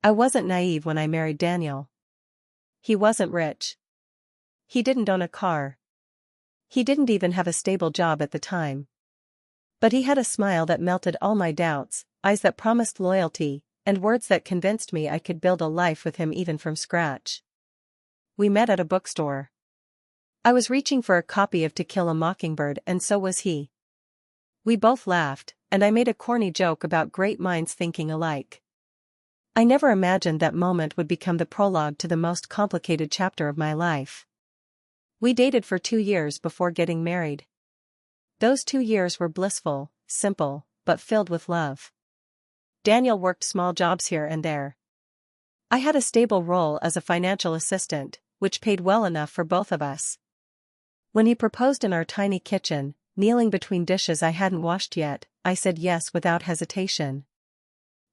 I wasn't naive when I married Daniel. He wasn't rich. He didn't own a car. He didn't even have a stable job at the time. But he had a smile that melted all my doubts, eyes that promised loyalty, and words that convinced me I could build a life with him even from scratch. We met at a bookstore. I was reaching for a copy of To Kill a Mockingbird, and so was he. We both laughed, and I made a corny joke about great minds thinking alike. I never imagined that moment would become the prologue to the most complicated chapter of my life. We dated for 2 years before getting married. Those 2 years were blissful, simple, but filled with love. Daniel worked small jobs here and there. I had a stable role as a financial assistant, which paid well enough for both of us. When he proposed in our tiny kitchen, kneeling between dishes I hadn't washed yet, I said yes without hesitation.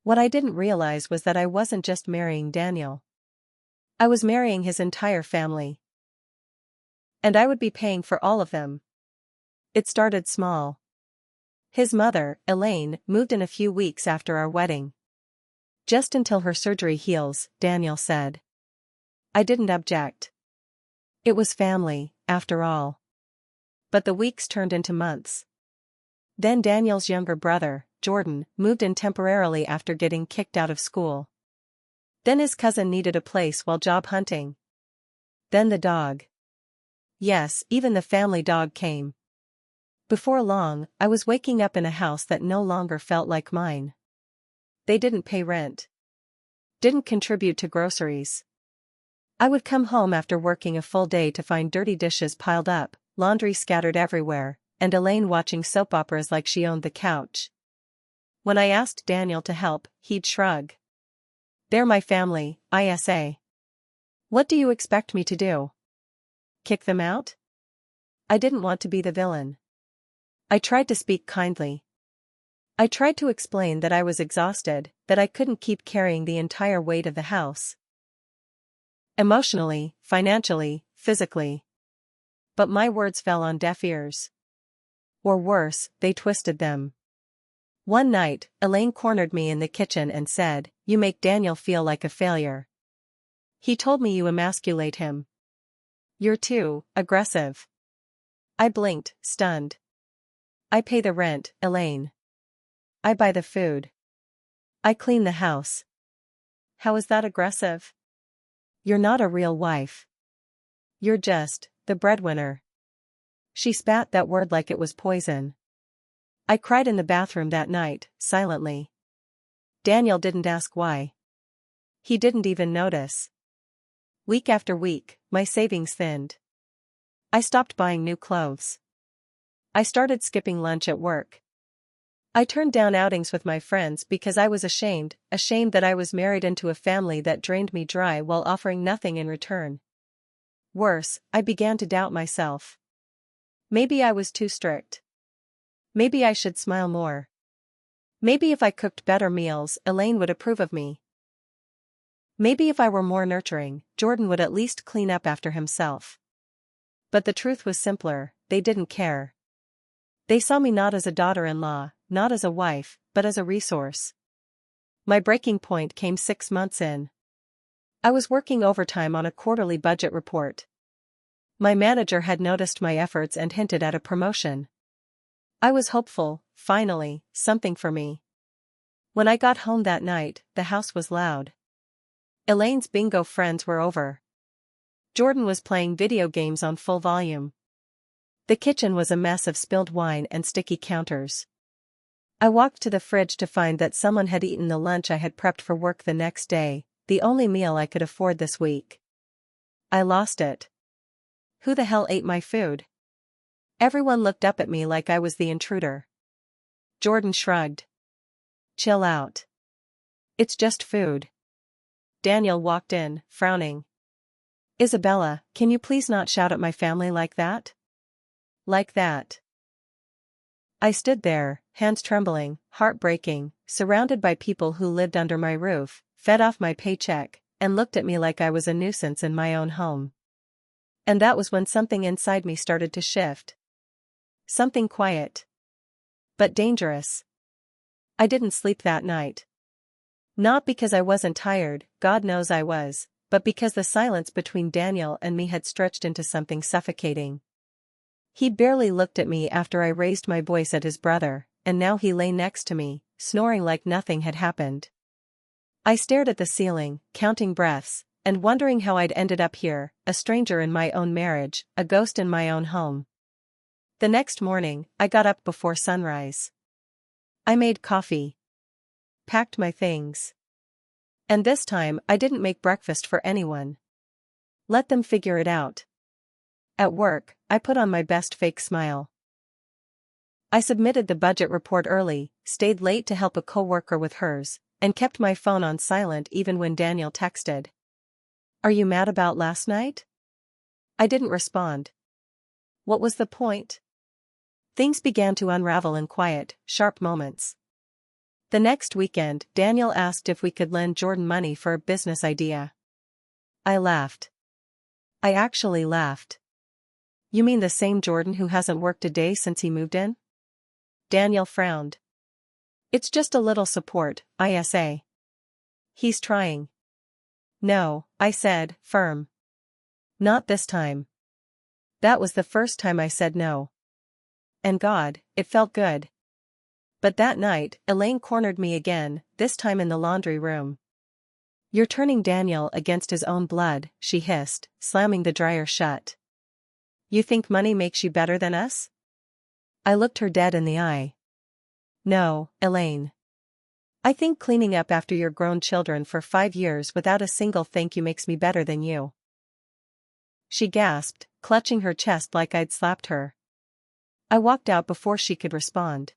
What I didn't realize was that I wasn't just marrying Daniel. I was marrying his entire family. And I would be paying for all of them. It started small. His mother, Elaine, moved in a few weeks after our wedding. Just until her surgery heals, Daniel said. I didn't object. It was family, after all. But the weeks turned into months. Then Daniel's younger brother, Jordan, moved in temporarily after getting kicked out of school. Then his cousin needed a place while job hunting. Then the dog. Yes, even the family dog came. Before long, I was waking up in a house that no longer felt like mine. They didn't pay rent. Didn't contribute to groceries. I would come home after working a full day to find dirty dishes piled up, laundry scattered everywhere, and Elaine watching soap operas like she owned the couch. When I asked Daniel to help, he'd shrug. They're my family, I.S.A. What do you expect me to do? Kick them out? I didn't want to be the villain. I tried to speak kindly. I tried to explain that I was exhausted, that I couldn't keep carrying the entire weight of the house. Emotionally, financially, physically. But my words fell on deaf ears. Or worse, they twisted them. One night, Elaine cornered me in the kitchen and said, "You make Daniel feel like a failure. He told me you emasculate him. You're too aggressive." I blinked, stunned. I pay the rent, Elaine. I buy the food. I clean the house. How is that aggressive? You're not a real wife. You're just the breadwinner. She spat that word like it was poison. I cried in the bathroom that night, silently. Daniel didn't ask why. He didn't even notice. Week after week, my savings thinned. I stopped buying new clothes. I started skipping lunch at work. I turned down outings with my friends because I was ashamed that I was married into a family that drained me dry while offering nothing in return. Worse, I began to doubt myself. Maybe I was too strict. Maybe I should smile more. Maybe if I cooked better meals, Elaine would approve of me. Maybe if I were more nurturing, Jordan would at least clean up after himself. But the truth was simpler, they didn't care. They saw me not as a daughter-in-law, not as a wife, but as a resource. My breaking point came 6 months in. I was working overtime on a quarterly budget report. My manager had noticed my efforts and hinted at a promotion. I was hopeful, finally, something for me. When I got home that night, the house was loud. Elaine's bingo friends were over. Jordan was playing video games on full volume. The kitchen was a mess of spilled wine and sticky counters. I walked to the fridge to find that someone had eaten the lunch I had prepped for work the next day, the only meal I could afford this week. I lost it. Who the hell ate my food? Everyone looked up at me like I was the intruder. Jordan shrugged. Chill out. It's just food. Daniel walked in, frowning. Isabella, can you please not shout at my family like that? Like that. I stood there, hands trembling, heart breaking, surrounded by people who lived under my roof, fed off my paycheck, and looked at me like I was a nuisance in my own home. And that was when something inside me started to shift. Something quiet. But dangerous. I didn't sleep that night. Not because I wasn't tired, God knows I was, but because the silence between Daniel and me had stretched into something suffocating. He barely looked at me after I raised my voice at his brother, and now he lay next to me, snoring like nothing had happened. I stared at the ceiling, counting breaths, and wondering how I'd ended up here, a stranger in my own marriage, a ghost in my own home. The next morning, I got up before sunrise. I made coffee. Packed my things. And this time I didn't make breakfast for anyone. Let them figure it out. At work, I put on my best fake smile. I submitted the budget report early, stayed late to help a coworker with hers, and kept my phone on silent even when Daniel texted. "Are you mad about last night?" I didn't respond. What was the point? Things began to unravel in quiet, sharp moments. The next weekend, Daniel asked if we could lend Jordan money for a business idea. I laughed. I actually laughed. "You mean the same Jordan who hasn't worked a day since he moved in?" Daniel frowned. "It's just a little support, ISA. He's trying." "No," I said, firm. "Not this time." That was the first time I said no. And God, it felt good. But that night, Elaine cornered me again, this time in the laundry room. "You're turning Daniel against his own blood," she hissed, slamming the dryer shut. "You think money makes you better than us?" I looked her dead in the eye. "No, Elaine. I think cleaning up after your grown children for 5 years without a single thank you makes me better than you." She gasped, clutching her chest like I'd slapped her. I walked out before she could respond.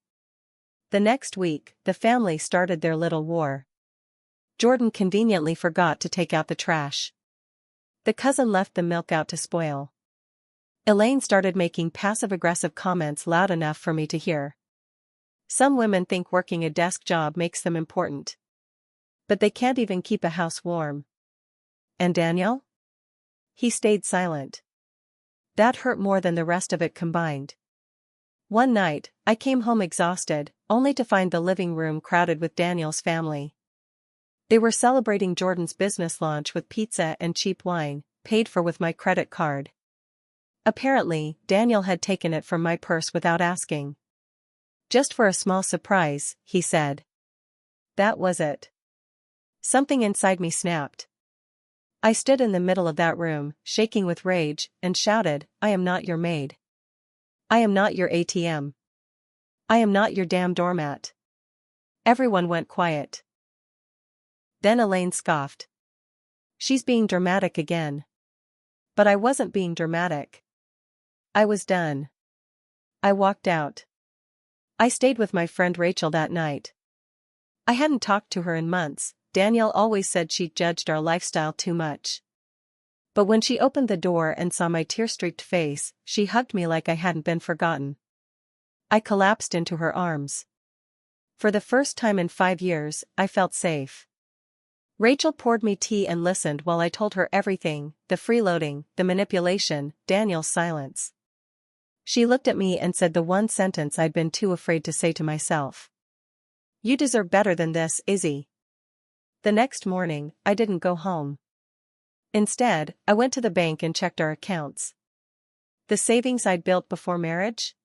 The next week, the family started their little war. Jordan conveniently forgot to take out the trash. The cousin left the milk out to spoil. Elaine started making passive-aggressive comments loud enough for me to hear. Some women think working a desk job makes them important. But they can't even keep a house warm. And Daniel? He stayed silent. That hurt more than the rest of it combined. One night, I came home exhausted, only to find the living room crowded with Daniel's family. They were celebrating Jordan's business launch with pizza and cheap wine, paid for with my credit card. Apparently, Daniel had taken it from my purse without asking. "Just for a small surprise," he said. That was it. Something inside me snapped. I stood in the middle of that room, shaking with rage, and shouted, "I am not your maid. I am not your ATM. I am not your damn doormat." Everyone went quiet. Then Elaine scoffed. "She's being dramatic again." But I wasn't being dramatic. I was done. I walked out. I stayed with my friend Rachel that night. I hadn't talked to her in months. Daniel always said she judged our lifestyle too much. But when she opened the door and saw my tear-streaked face, she hugged me like I hadn't been forgotten. I collapsed into her arms. For the first time in 5 years, I felt safe. Rachel poured me tea and listened while I told her everything, the freeloading, the manipulation, Daniel's silence. She looked at me and said the one sentence I'd been too afraid to say to myself. "You deserve better than this, Izzy." The next morning, I didn't go home. Instead, I went to the bank and checked our accounts. The savings I'd built before marriage?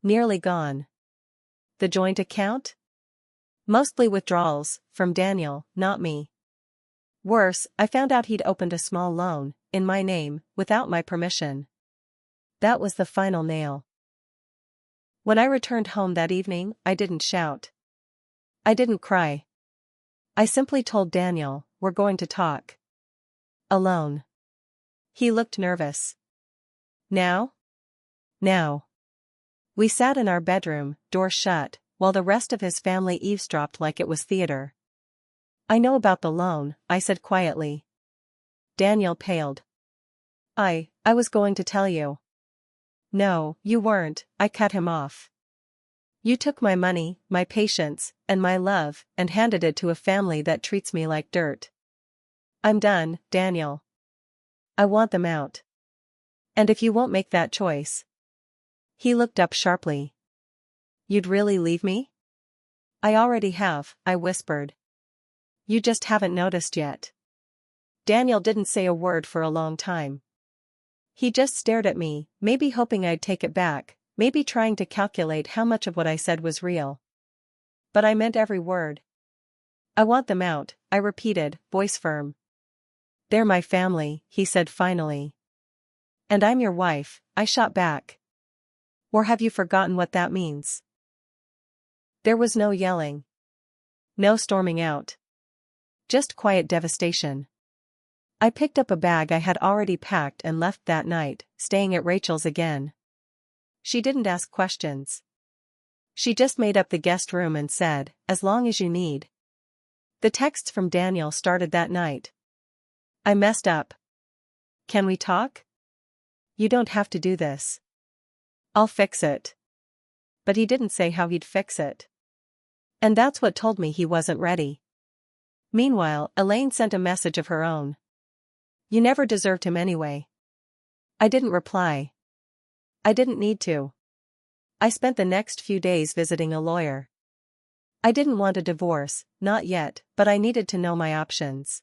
Nearly gone. The joint account? Mostly withdrawals, from Daniel, not me. Worse, I found out he'd opened a small loan, in my name, without my permission. That was the final nail. When I returned home that evening, I didn't shout. I didn't cry. I simply told Daniel, "We're going to talk. Alone." He looked nervous. "Now?" "Now." We sat in our bedroom, door shut, while the rest of his family eavesdropped like it was theater. "I know about the loan," I said quietly. Daniel paled. I was going to tell you." "No, you weren't," I cut him off. "You took my money, my patience, and my love, and handed it to a family that treats me like dirt. I'm done, Daniel. I want them out. And if you won't make that choice..." He looked up sharply. "You'd really leave me?" "I already have," I whispered. You just haven't noticed yet. Daniel didn't say a word for a long time. He just stared at me, maybe hoping I'd take it back, maybe trying to calculate how much of what I said was real. But I meant every word. I want them out, I repeated, voice firm. They're my family, he said finally. And I'm your wife, I shot back. Or have you forgotten what that means? There was no yelling. No storming out. Just quiet devastation. I picked up a bag I had already packed and left that night, staying at Rachel's again. She didn't ask questions. She just made up the guest room and said, as long as you need. The texts from Daniel started that night. I messed up. Can we talk? You don't have to do this. I'll fix it. But he didn't say how he'd fix it. And that's what told me he wasn't ready. Meanwhile, Elaine sent a message of her own. You never deserved him anyway. I didn't reply. I didn't need to. I spent the next few days visiting a lawyer. I didn't want a divorce, not yet, but I needed to know my options.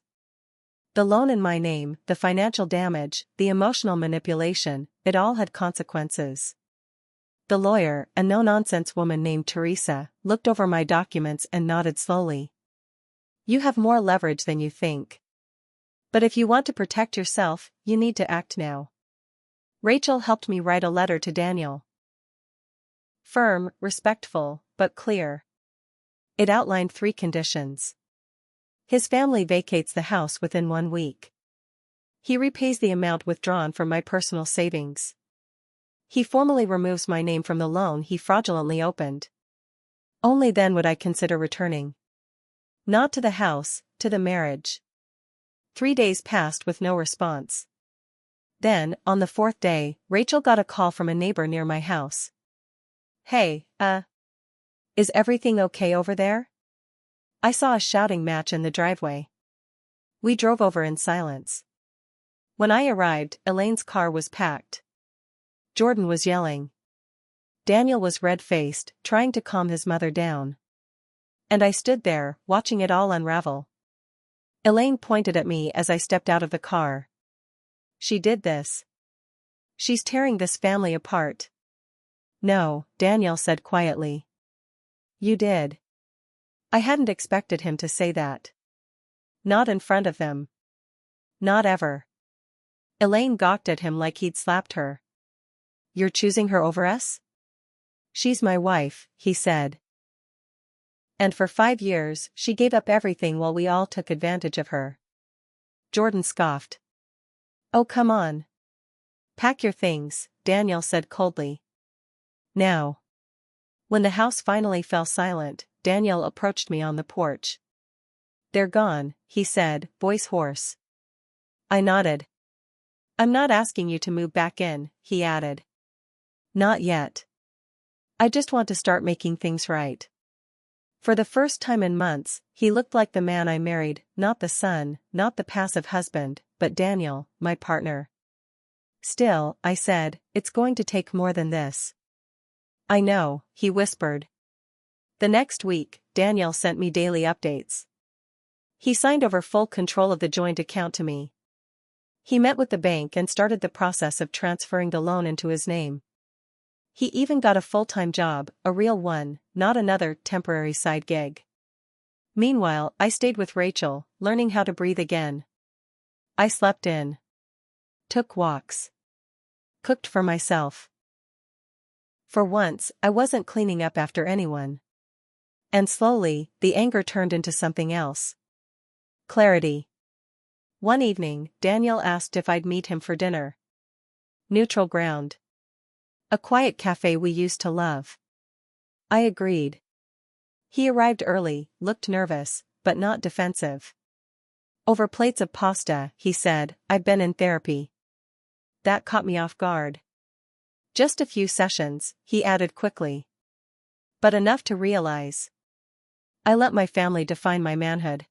The loan in my name, the financial damage, the emotional manipulation, it all had consequences. The lawyer, a no-nonsense woman named Teresa, looked over my documents and nodded slowly. You have more leverage than you think. But if you want to protect yourself, you need to act now. Rachel helped me write a letter to Daniel. Firm, respectful, but clear. It outlined 3 conditions. His family vacates the house within 1 week. He repays the amount withdrawn from my personal savings. He formally removes my name from the loan he fraudulently opened. Only then would I consider returning. Not to the house, to the marriage. 3 days passed with no response. Then, on the 4th day, Rachel got a call from a neighbor near my house. Hey, is everything okay over there? I saw a shouting match in the driveway. We drove over in silence. When I arrived, Elaine's car was packed. Jordan was yelling. Daniel was red-faced, trying to calm his mother down. And I stood there, watching it all unravel. Elaine pointed at me as I stepped out of the car. She did this. She's tearing this family apart. No, Daniel said quietly. You did. I hadn't expected him to say that. Not in front of them. Not ever. Elaine gawked at him like he'd slapped her. You're choosing her over us? She's my wife, he said. And for 5 years, she gave up everything while we all took advantage of her. Jordan scoffed. Oh, come on. Pack your things, Daniel said coldly. Now. When the house finally fell silent, Daniel approached me on the porch. They're gone, he said, voice hoarse. I nodded. I'm not asking you to move back in, he added. Not yet. I just want to start making things right. For the first time in months, he looked like the man I married, not the son, not the passive husband, but Daniel, my partner. Still, I said, it's going to take more than this. I know, he whispered. The next week, Daniel sent me daily updates. He signed over full control of the joint account to me. He met with the bank and started the process of transferring the loan into his name. He even got a full-time job, a real one, not another temporary side gig. Meanwhile, I stayed with Rachel, learning how to breathe again. I slept in. Took walks. Cooked for myself. For once, I wasn't cleaning up after anyone. And slowly, the anger turned into something else. Clarity. One evening, Daniel asked if I'd meet him for dinner. Neutral ground. A quiet cafe we used to love. I agreed. He arrived early, looked nervous, but not defensive. Over plates of pasta, he said, I've been in therapy. That caught me off guard. Just a few sessions, he added quickly. But enough to realize. I let my family define my manhood.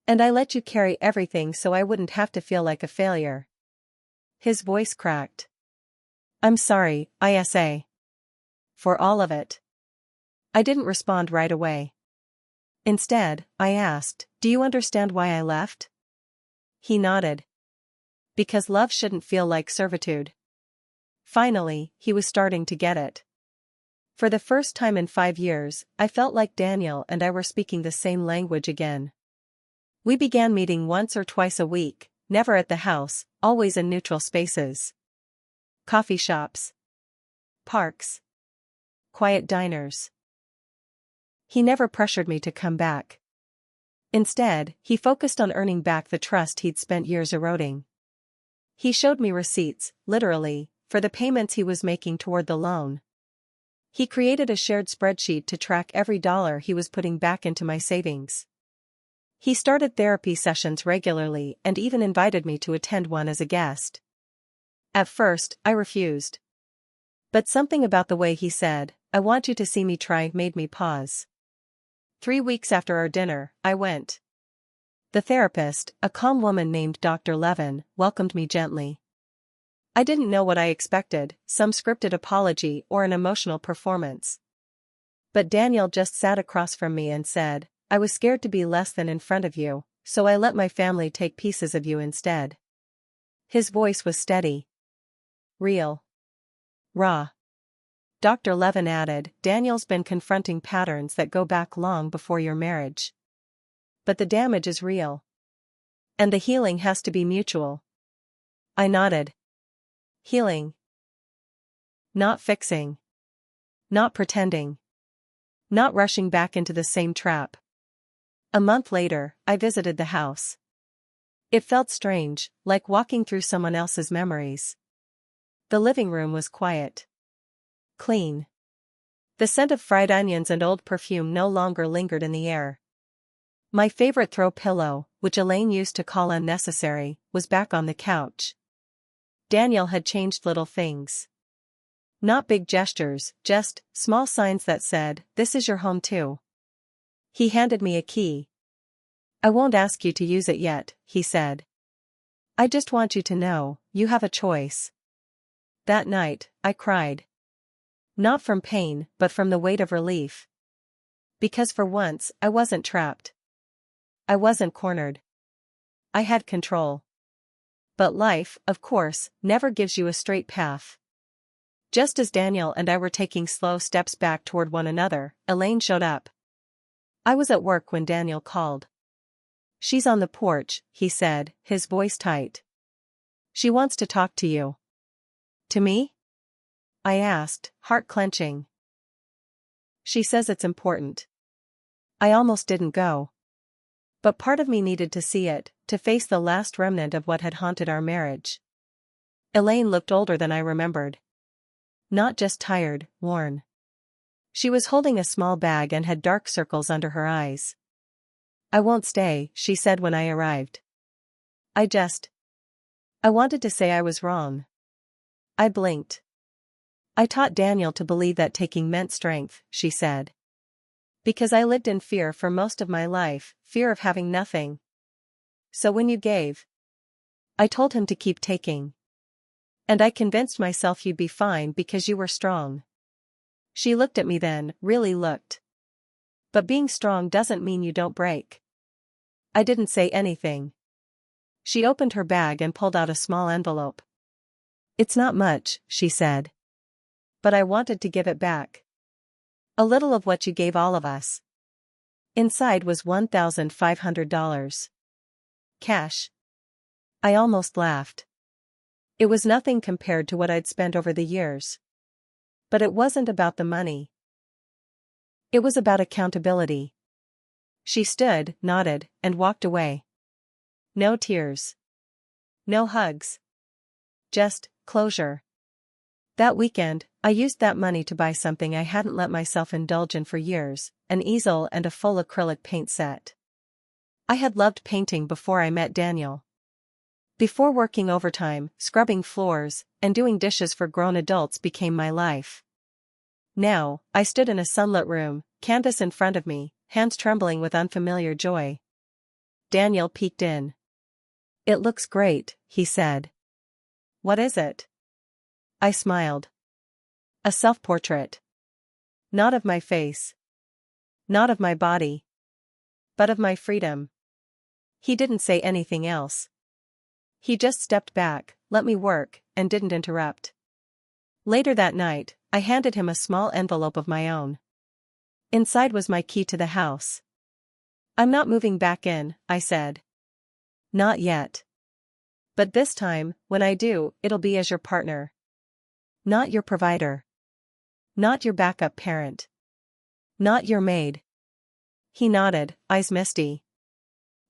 And I let you carry everything so I wouldn't have to feel like a failure. His voice cracked. I'm sorry, ISA. For all of it. I didn't respond right away. Instead, I asked, "Do you understand why I left?" He nodded. Because love shouldn't feel like servitude. Finally, he was starting to get it. For the first time in 5 years, I felt like Daniel and I were speaking the same language again. We began meeting once or twice a week, never at the house, always in neutral spaces. Coffee shops. Parks. Quiet diners. He never pressured me to come back. Instead, he focused on earning back the trust he'd spent years eroding. He showed me receipts, literally, for the payments he was making toward the loan. He created a shared spreadsheet to track every dollar he was putting back into my savings. He started therapy sessions regularly and even invited me to attend one as a guest. At first, I refused. But something about the way he said, "I want you to see me try," made me pause. 3 weeks after our dinner, I went. The therapist, a calm woman named Dr. Levin, welcomed me gently. I didn't know what I expected, some scripted apology or an emotional performance. But Daniel just sat across from me and said, "I was scared to be less than in front of you, so I let my family take pieces of you instead." His voice was steady. Real. Raw. Dr. Levin added, "Daniel's been confronting patterns that go back long before your marriage. But the damage is real. And the healing has to be mutual." I nodded. Healing. Not fixing. Not pretending. Not rushing back into the same trap. A month later, I visited the house. It felt strange, like walking through someone else's memories. The living room was quiet. Clean. The scent of fried onions and old perfume no longer lingered in the air. My favorite throw pillow, which Elaine used to call unnecessary, was back on the couch. Daniel had changed little things. Not big gestures, just small signs that said, "This is your home too." He handed me a key. "I won't ask you to use it yet," he said. "I just want you to know, you have a choice." That night, I cried. Not from pain, but from the weight of relief. Because for once, I wasn't trapped. I wasn't cornered. I had control. But life, of course, never gives you a straight path. Just as Daniel and I were taking slow steps back toward one another, Elaine showed up. I was at work when Daniel called. "She's on the porch," he said, his voice tight. "She wants to talk to you." "To me?" I asked, heart clenching. "She says it's important." I almost didn't go. But part of me needed to see it, to face the last remnant of what had haunted our marriage. Elaine looked older than I remembered. Not just tired, worn. She was holding a small bag and had dark circles under her eyes. "I won't stay," she said when I arrived. I wanted to say I was wrong. I blinked. "I taught Daniel to believe that taking meant strength," she said. "Because I lived in fear for most of my life, fear of having nothing. So when you gave, I told him to keep taking. And I convinced myself you'd be fine because you were strong." She looked at me then, really looked. "But being strong doesn't mean you don't break." I didn't say anything. She opened her bag and pulled out a small envelope. "It's not much," she said. "But I wanted to give it back. A little of what you gave all of us." Inside was $1,500. Cash. I almost laughed. It was nothing compared to what I'd spent over the years. But it wasn't about the money. It was about accountability. She stood, nodded, and walked away. No tears. No hugs. Just closure. That weekend, I used that money to buy something I hadn't let myself indulge in for years, an easel and a full acrylic paint set. I had loved painting before I met Daniel. Before working overtime, scrubbing floors, and doing dishes for grown adults became my life. Now, I stood in a sunlit room, canvas in front of me, hands trembling with unfamiliar joy. Daniel peeked in. "It looks great," he said. "What is it?" I smiled. "A self-portrait. Not of my face. Not of my body. but of my freedom. He didn't say anything else. He just stepped back, let me work, and didn't interrupt. Later that night, I handed him a small envelope of my own. Inside was my key to the house. "I'm not moving back in," I said. "Not yet. But this time, when I do, it'll be as your partner. Not your provider. Not your backup parent. Not your maid." He nodded, eyes misty.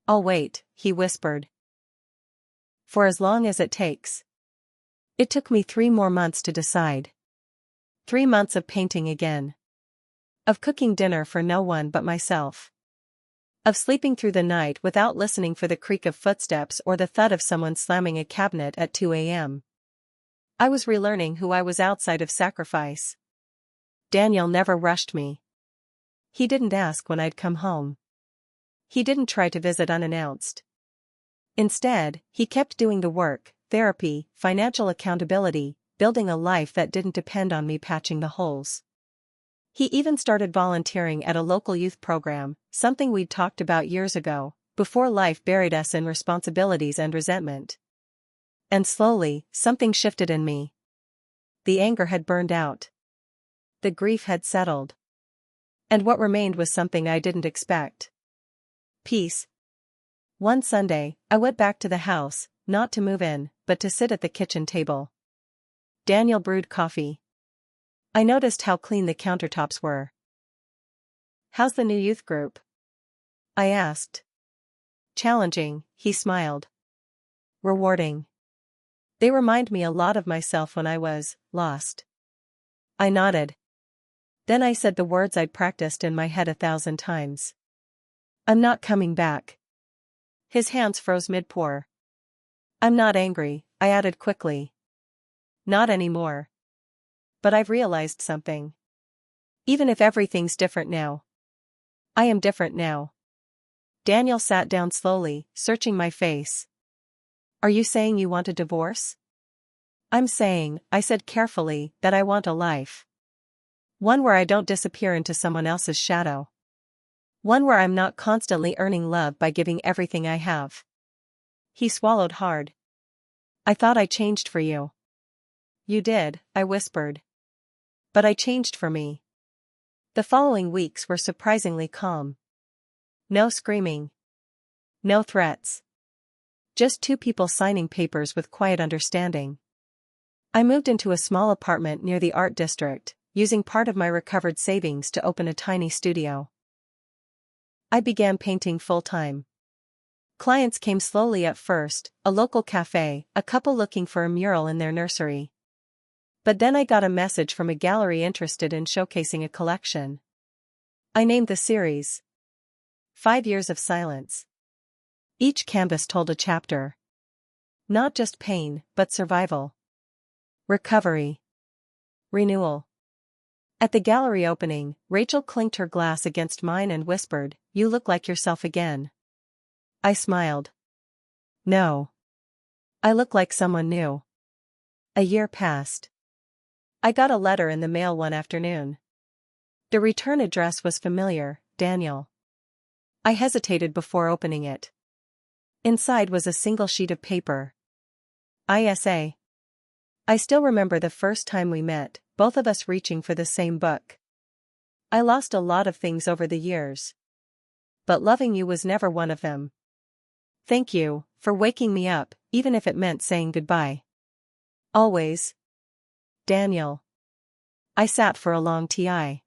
"I'll wait," he whispered. "For as long as it takes." It took me 3 more months to decide. 3 months of painting again. Of cooking dinner for no one but myself. Of sleeping through the night without listening for the creak of footsteps or the thud of someone slamming a cabinet at 2 a.m. I was relearning who I was outside of sacrifice. Daniel never rushed me. He didn't ask when I'd come home. He didn't try to visit unannounced. Instead, he kept doing the work, therapy, financial accountability, building a life that didn't depend on me patching the holes. He even started volunteering at a local youth program, something we'd talked about years ago, before life buried us in responsibilities and resentment. And slowly, something shifted in me. The anger had burned out. The grief had settled. And what remained was something I didn't expect. Peace. One Sunday, I went back to the house, not to move in, but to sit at the kitchen table. Daniel brewed coffee. I noticed how clean the countertops were. "How's the new youth group?" I asked. "Challenging," he smiled. "Rewarding. They remind me a lot of myself when I was lost." I nodded. Then I said the words I'd practiced in my head 1,000 times. "I'm not coming back." His hands froze mid-pour. "I'm not angry," I added quickly. "Not anymore. But I've realized something. Even if everything's different now. I am different now." Daniel sat down slowly, searching my face. "Are you saying you want a divorce?" "I'm saying," I said carefully, "that I want a life. One where I don't disappear into someone else's shadow. One where I'm not constantly earning love by giving everything I have." He swallowed hard. "I thought I changed for you." "You did," I whispered. "But I changed for me." The following weeks were surprisingly calm. No screaming. No threats. Just 2 people signing papers with quiet understanding. I moved into a small apartment near the art district, using part of my recovered savings to open a tiny studio. I began painting full-time. Clients came slowly at first, a local cafe, a couple looking for a mural in their nursery. But then I got a message from a gallery interested in showcasing a collection. I named the series 5 Years of Silence. Each canvas told a chapter. Not just pain, but survival. Recovery. Renewal. At the gallery opening, Rachel clinked her glass against mine and whispered, "You look like yourself again." I smiled. "No. I look like someone new." A year passed. I got a letter in the mail one afternoon. The return address was familiar, Daniel. I hesitated before opening it. Inside was a single sheet of paper. ISA. I still remember the first time we met, both of us reaching for the same book. "I lost a lot of things over the years. But loving you was never one of them. Thank you for waking me up, even if it meant saying goodbye. Always. Daniel." I sat for a long TI.